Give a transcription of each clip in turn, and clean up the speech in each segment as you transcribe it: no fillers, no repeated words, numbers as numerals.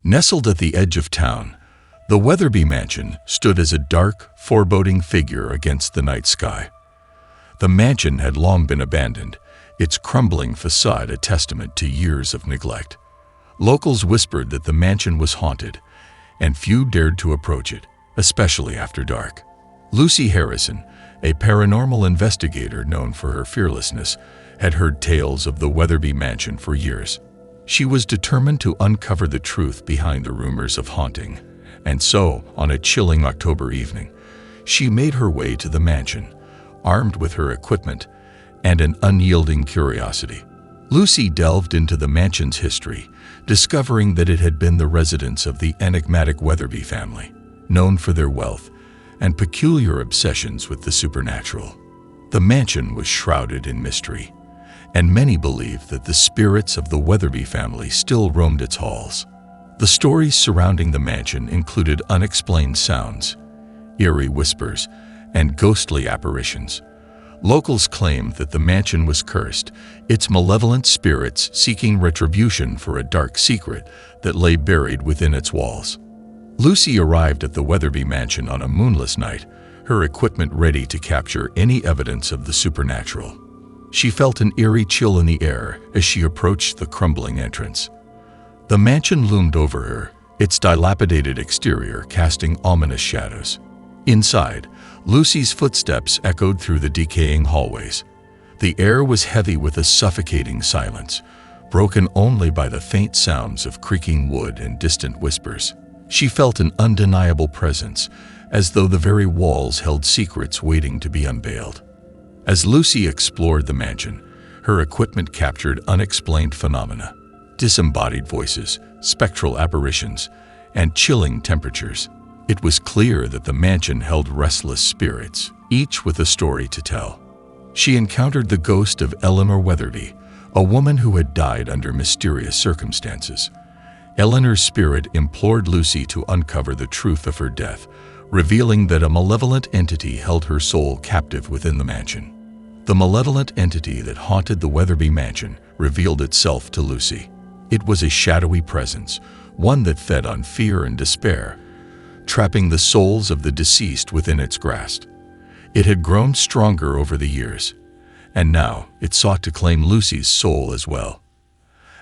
Nestled at the edge of town, the Weatherby Mansion stood as a dark, foreboding figure against the night sky. The mansion had long been abandoned, its crumbling facade a testament to years of neglect. Locals whispered that the mansion was haunted, and few dared to approach it, especially after dark. Lucy Harrison, a paranormal investigator known for her fearlessness, had heard tales of the Weatherby Mansion for years. She was determined to uncover the truth behind the rumors of haunting, and so, on a chilling October evening, she made her way to the mansion, armed with her equipment and an unyielding curiosity. Lucy delved into the mansion's history, discovering that it had been the residence of the enigmatic Weatherby family, known for their wealth and peculiar obsessions with the supernatural. The mansion was shrouded in mystery, and many believed that the spirits of the Weatherby family still roamed its halls. The stories surrounding the mansion included unexplained sounds, eerie whispers, and ghostly apparitions. Locals claimed that the mansion was cursed, its malevolent spirits seeking retribution for a dark secret that lay buried within its walls. Lucy arrived at the Weatherby Mansion on a moonless night, her equipment ready to capture any evidence of the supernatural. She felt an eerie chill in the air as she approached the crumbling entrance. The mansion loomed over her, its dilapidated exterior casting ominous shadows. Inside, Lucy's footsteps echoed through the decaying hallways. The air was heavy with a suffocating silence, broken only by the faint sounds of creaking wood and distant whispers. She felt an undeniable presence, as though the very walls held secrets waiting to be unveiled. As Lucy explored the mansion, her equipment captured unexplained phenomena, disembodied voices, spectral apparitions, and chilling temperatures. It was clear that the mansion held restless spirits, each with a story to tell. She encountered the ghost of Eleanor Weatherby, a woman who had died under mysterious circumstances. Eleanor's spirit implored Lucy to uncover the truth of her death, revealing that a malevolent entity held her soul captive within the mansion. The malevolent entity that haunted the Weatherby Mansion revealed itself to Lucy. It was a shadowy presence, one that fed on fear and despair, trapping the souls of the deceased within its grasp. It had grown stronger over the years, and now it sought to claim Lucy's soul as well.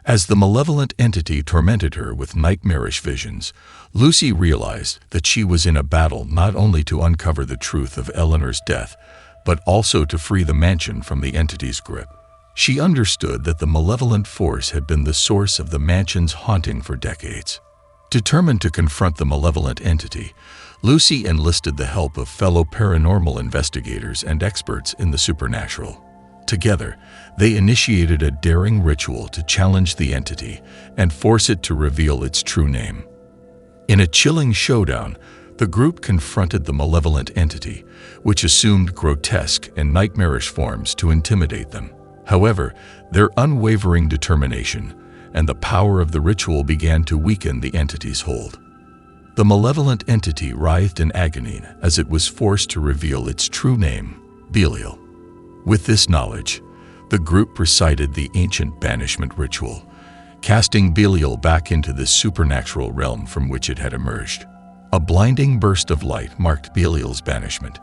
As the malevolent entity tormented her with nightmarish visions, Lucy realized that she was in a battle not only to uncover the truth of Eleanor's death, but also to free the mansion from the entity's grip. She understood that the malevolent force had been the source of the mansion's haunting for decades. Determined to confront the malevolent entity, Lucy enlisted the help of fellow paranormal investigators and experts in the supernatural. Together, they initiated a daring ritual to challenge the entity and force it to reveal its true name. In a chilling showdown, the group confronted the malevolent entity, which assumed grotesque and nightmarish forms to intimidate them. However, their unwavering determination and the power of the ritual began to weaken the entity's hold. The malevolent entity writhed in agony as it was forced to reveal its true name, Belial. With this knowledge, the group recited the ancient banishment ritual, casting Belial back into the supernatural realm from which it had emerged. A blinding burst of light marked Belial's banishment,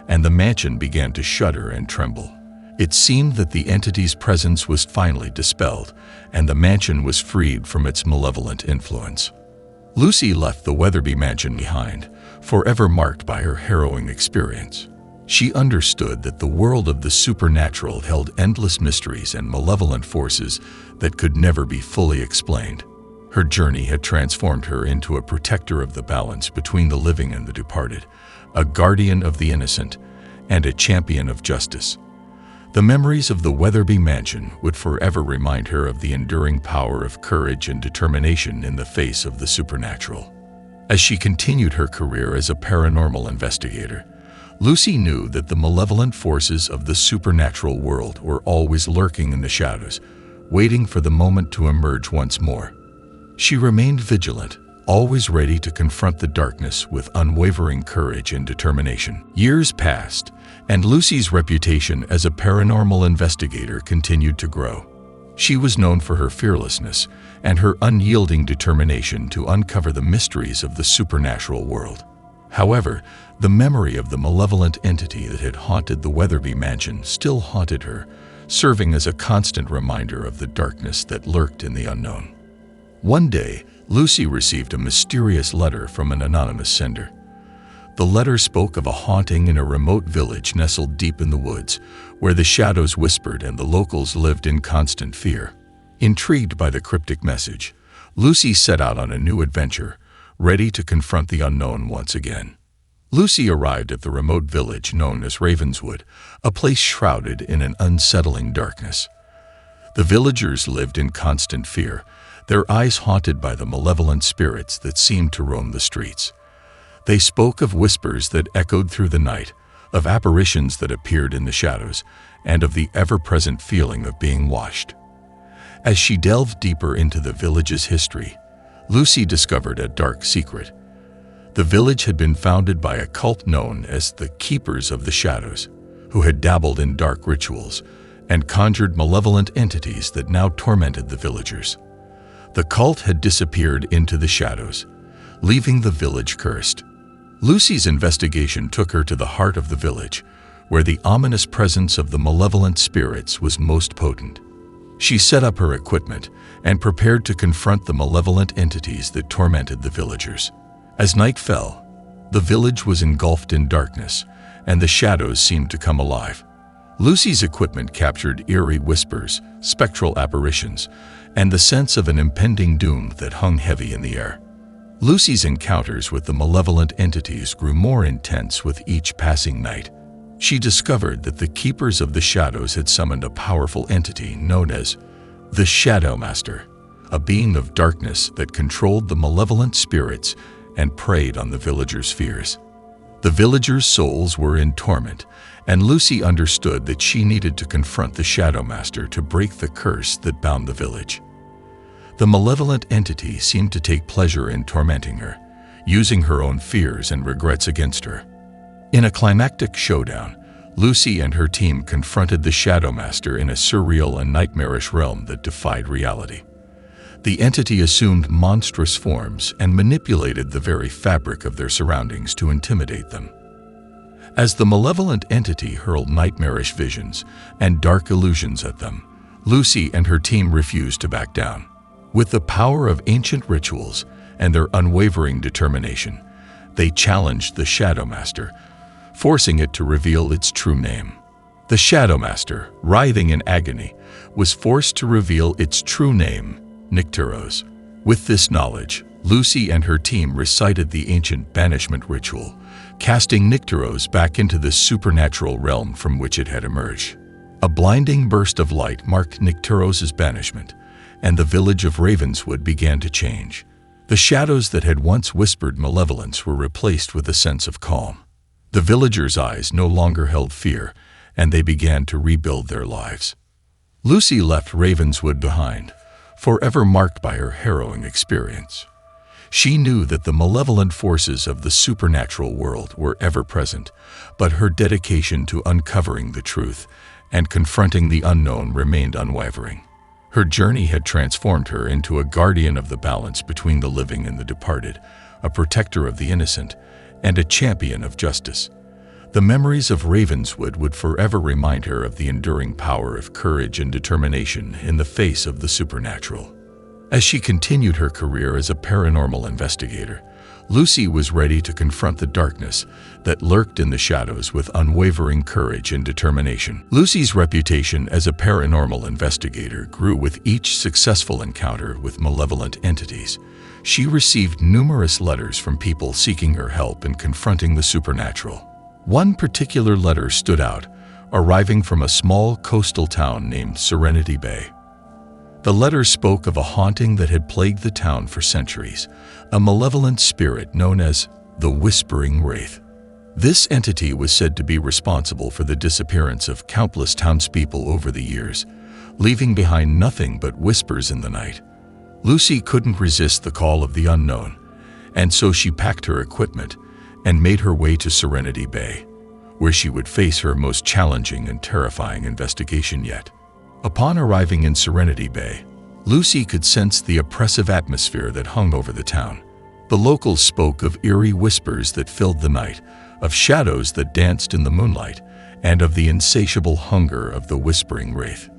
and the mansion began to shudder and tremble. It seemed that the entity's presence was finally dispelled, and the mansion was freed from its malevolent influence. Lucy left the Weatherby Mansion behind, forever marked by her harrowing experience. She understood that the world of the supernatural held endless mysteries and malevolent forces that could never be fully explained. Her journey had transformed her into a protector of the balance between the living and the departed, a guardian of the innocent, and a champion of justice. The memories of the Weatherby Mansion would forever remind her of the enduring power of courage and determination in the face of the supernatural. As she continued her career as a paranormal investigator, Lucy knew that the malevolent forces of the supernatural world were always lurking in the shadows, waiting for the moment to emerge once more. She remained vigilant, always ready to confront the darkness with unwavering courage and determination. Years passed, and Lucy's reputation as a paranormal investigator continued to grow. She was known for her fearlessness and her unyielding determination to uncover the mysteries of the supernatural world. However, the memory of the malevolent entity that had haunted the Weatherby mansion still haunted her, serving as a constant reminder of the darkness that lurked in the unknown. One day, Lucy received a mysterious letter from an anonymous sender. The letter spoke of a haunting in a remote village nestled deep in the woods, where the shadows whispered and the locals lived in constant fear. Intrigued by the cryptic message, Lucy set out on a new adventure, ready to confront the unknown once again. Lucy arrived at the remote village known as Ravenswood, a place shrouded in an unsettling darkness. The villagers lived in constant fear, their eyes haunted by the malevolent spirits that seemed to roam the streets. They spoke of whispers that echoed through the night, of apparitions that appeared in the shadows, and of the ever-present feeling of being watched. As she delved deeper into the village's history, Lucy discovered a dark secret. The village had been founded by a cult known as the Keepers of the Shadows, who had dabbled in dark rituals and conjured malevolent entities that now tormented the villagers. The cult had disappeared into the shadows, leaving the village cursed. Lucy's investigation took her to the heart of the village, where the ominous presence of the malevolent spirits was most potent. She set up her equipment and prepared to confront the malevolent entities that tormented the villagers. As night fell, the village was engulfed in darkness, and the shadows seemed to come alive. Lucy's equipment captured eerie whispers, spectral apparitions, and the sense of an impending doom that hung heavy in the air. Lucy's encounters with the malevolent entities grew more intense with each passing night. She discovered that the Keepers of the Shadows had summoned a powerful entity known as the Shadow Master, a being of darkness that controlled the malevolent spirits and preyed on the villagers' fears. The villagers' souls were in torment, and Lucy understood that she needed to confront the Shadow Master to break the curse that bound the village. The malevolent entity seemed to take pleasure in tormenting her, using her own fears and regrets against her. In a climactic showdown, Lucy and her team confronted the Shadow Master in a surreal and nightmarish realm that defied reality. The entity assumed monstrous forms and manipulated the very fabric of their surroundings to intimidate them. As the malevolent entity hurled nightmarish visions and dark illusions at them, Lucy and her team refused to back down. With the power of ancient rituals and their unwavering determination, they challenged the Shadow Master, forcing it to reveal its true name. The Shadow Master, writhing in agony, was forced to reveal its true name, Nycteros. With this knowledge, Lucy and her team recited the ancient banishment ritual, casting Nycteros back into the supernatural realm from which it had emerged. A blinding burst of light marked Nycteros' banishment, and the village of Ravenswood began to change. The shadows that had once whispered malevolence were replaced with a sense of calm. The villagers' eyes no longer held fear, and they began to rebuild their lives. Lucy left Ravenswood behind, forever marked by her harrowing experience. She knew that the malevolent forces of the supernatural world were ever present, but her dedication to uncovering the truth and confronting the unknown remained unwavering. Her journey had transformed her into a guardian of the balance between the living and the departed, a protector of the innocent, and a champion of justice. The memories of Ravenswood would forever remind her of the enduring power of courage and determination in the face of the supernatural. As she continued her career as a paranormal investigator, Lucy was ready to confront the darkness that lurked in the shadows with unwavering courage and determination. Lucy's reputation as a paranormal investigator grew with each successful encounter with malevolent entities. She received numerous letters from people seeking her help in confronting the supernatural. One particular letter stood out, arriving from a small coastal town named Serenity Bay. The letter spoke of a haunting that had plagued the town for centuries, a malevolent spirit known as the Whispering Wraith. This entity was said to be responsible for the disappearance of countless townspeople over the years, leaving behind nothing but whispers in the night. Lucy couldn't resist the call of the unknown, and so she packed her equipment and made her way to Serenity Bay, where she would face her most challenging and terrifying investigation yet. Upon arriving in Serenity Bay, Lucy could sense the oppressive atmosphere that hung over the town. The locals spoke of eerie whispers that filled the night, of shadows that danced in the moonlight, and of the insatiable hunger of the whispering wraith.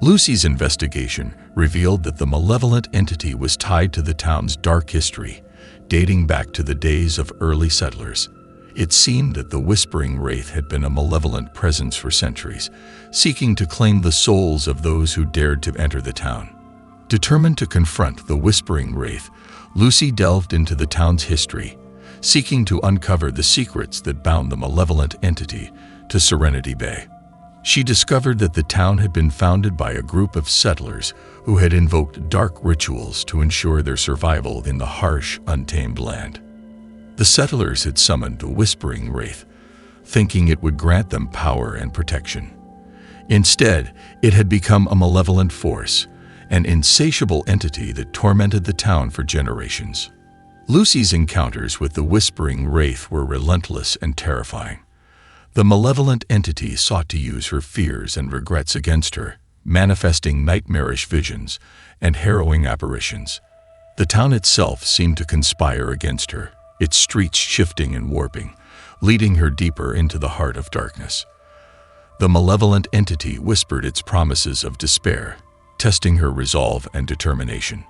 Lucy's investigation revealed that the malevolent entity was tied to the town's dark history, dating back to the days of early settlers. It seemed that the whispering wraith had been a malevolent presence for centuries, seeking to claim the souls of those who dared to enter the town. Determined to confront the whispering wraith, Lucy delved into the town's history, seeking to uncover the secrets that bound the malevolent entity to Serenity Bay. She discovered that the town had been founded by a group of settlers who had invoked dark rituals to ensure their survival in the harsh, untamed land. The settlers had summoned a whispering wraith, thinking it would grant them power and protection. Instead, it had become a malevolent force, an insatiable entity that tormented the town for generations. Lucy's encounters with the whispering wraith were relentless and terrifying. The malevolent entity sought to use her fears and regrets against her, manifesting nightmarish visions and harrowing apparitions. The town itself seemed to conspire against her, its streets shifting and warping, leading her deeper into the heart of darkness. The malevolent entity whispered its promises of despair, testing her resolve and determination.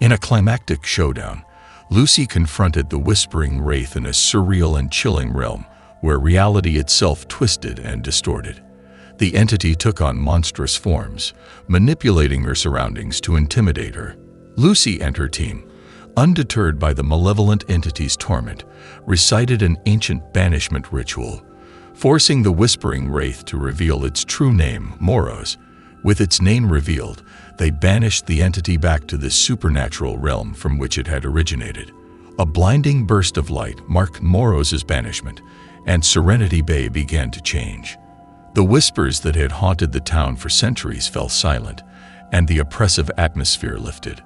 In a climactic showdown, Lucy confronted the whispering wraith in a surreal and chilling realm where reality itself twisted and distorted. The entity took on monstrous forms, manipulating her surroundings to intimidate her. Lucy and her team, undeterred by the malevolent entity's torment, recited an ancient banishment ritual, forcing the whispering wraith to reveal its true name, Moros. With its name revealed, they banished the entity back to the supernatural realm from which it had originated. A blinding burst of light marked Moros' banishment, and Serenity Bay began to change. The whispers that had haunted the town for centuries fell silent, and the oppressive atmosphere lifted.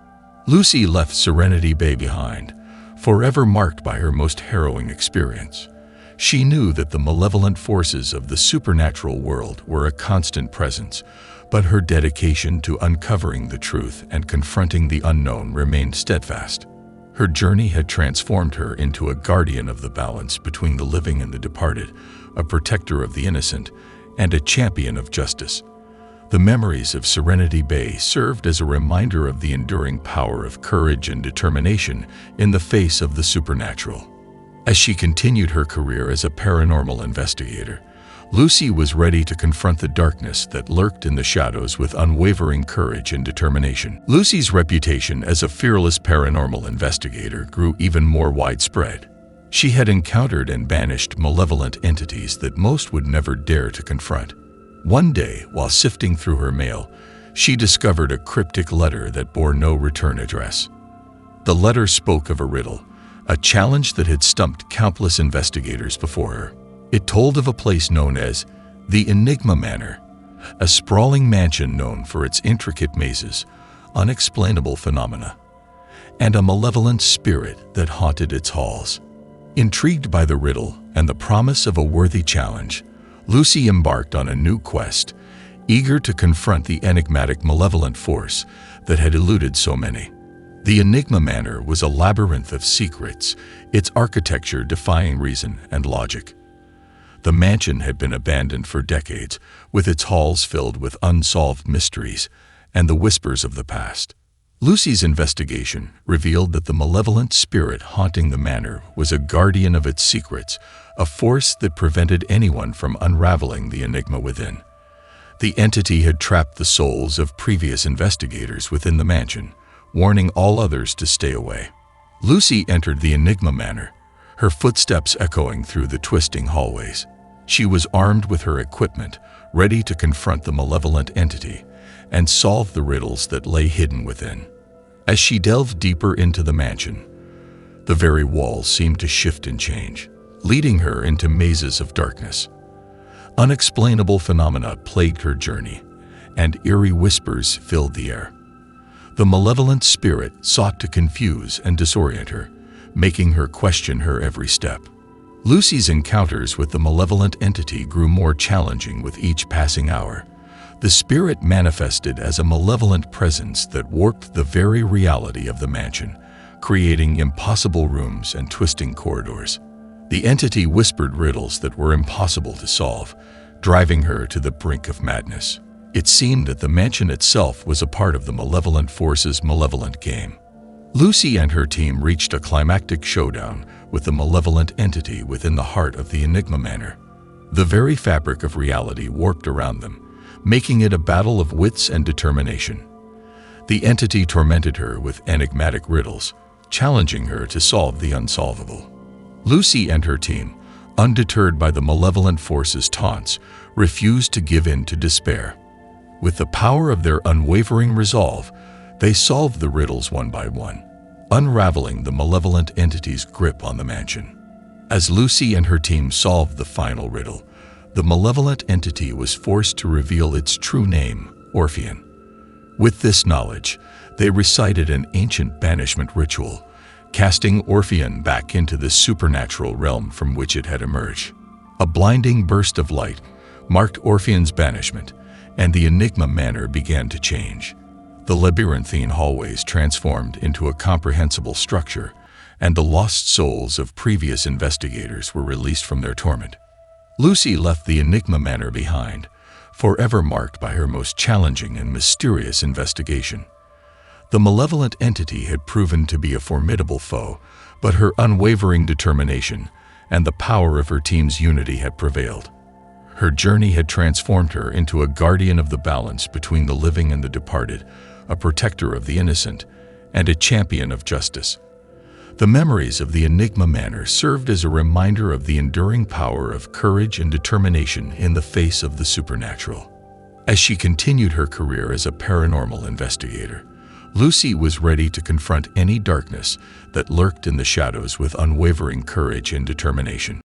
Lucy left Serenity Bay behind, forever marked by her most harrowing experience. She knew that the malevolent forces of the supernatural world were a constant presence, but her dedication to uncovering the truth and confronting the unknown remained steadfast. Her journey had transformed her into a guardian of the balance between the living and the departed, a protector of the innocent, and a champion of justice. The memories of Serenity Bay served as a reminder of the enduring power of courage and determination in the face of the supernatural. As she continued her career as a paranormal investigator, Lucy was ready to confront the darkness that lurked in the shadows with unwavering courage and determination. Lucy's reputation as a fearless paranormal investigator grew even more widespread. She had encountered and banished malevolent entities that most would never dare to confront. One day, while sifting through her mail, she discovered a cryptic letter that bore no return address. The letter spoke of a riddle, a challenge that had stumped countless investigators before her. It told of a place known as the Enigma Manor, a sprawling mansion known for its intricate mazes, unexplainable phenomena, and a malevolent spirit that haunted its halls. Intrigued by the riddle and the promise of a worthy challenge, Lucy embarked on a new quest, eager to confront the enigmatic malevolent force that had eluded so many. The Enigma Manor was a labyrinth of secrets, its architecture defying reason and logic. The mansion had been abandoned for decades, with its halls filled with unsolved mysteries and the whispers of the past. Lucy's investigation revealed that the malevolent spirit haunting the manor was a guardian of its secrets, a force that prevented anyone from unraveling the enigma within. The entity had trapped the souls of previous investigators within the mansion, warning all others to stay away. Lucy entered the Enigma Manor, her footsteps echoing through the twisting hallways. She was armed with her equipment, ready to confront the malevolent entity and solve the riddles that lay hidden within. As she delved deeper into the mansion, the very walls seemed to shift and change, leading her into mazes of darkness. Unexplainable phenomena plagued her journey, and eerie whispers filled the air. The malevolent spirit sought to confuse and disorient her, making her question her every step. Lucy's encounters with the malevolent entity grew more challenging with each passing hour. The spirit manifested as a malevolent presence that warped the very reality of the mansion, creating impossible rooms and twisting corridors. The entity whispered riddles that were impossible to solve, driving her to the brink of madness. It seemed that the mansion itself was a part of the malevolent force's malevolent game. Lucy and her team reached a climactic showdown with the malevolent entity within the heart of the Enigma Manor. The very fabric of reality warped around them, making it a battle of wits and determination. The entity tormented her with enigmatic riddles, challenging her to solve the unsolvable. Lucy and her team, undeterred by the malevolent force's taunts, refused to give in to despair. With the power of their unwavering resolve, they solved the riddles one by one, unraveling the malevolent entity's grip on the mansion. As Lucy and her team solved the final riddle, the malevolent entity was forced to reveal its true name, Orpheon. With this knowledge, they recited an ancient banishment ritual, casting Orpheon back into the supernatural realm from which it had emerged. A blinding burst of light marked Orpheon's banishment, and the Enigma Manor began to change. The labyrinthine hallways transformed into a comprehensible structure, and the lost souls of previous investigators were released from their torment. Lucy left the Enigma Manor behind, forever marked by her most challenging and mysterious investigation. The malevolent entity had proven to be a formidable foe, but her unwavering determination and the power of her team's unity had prevailed. Her journey had transformed her into a guardian of the balance between the living and the departed, a protector of the innocent, and a champion of justice. The memories of the Enigma Manor served as a reminder of the enduring power of courage and determination in the face of the supernatural. As she continued her career as a paranormal investigator, Lucy was ready to confront any darkness that lurked in the shadows with unwavering courage and determination.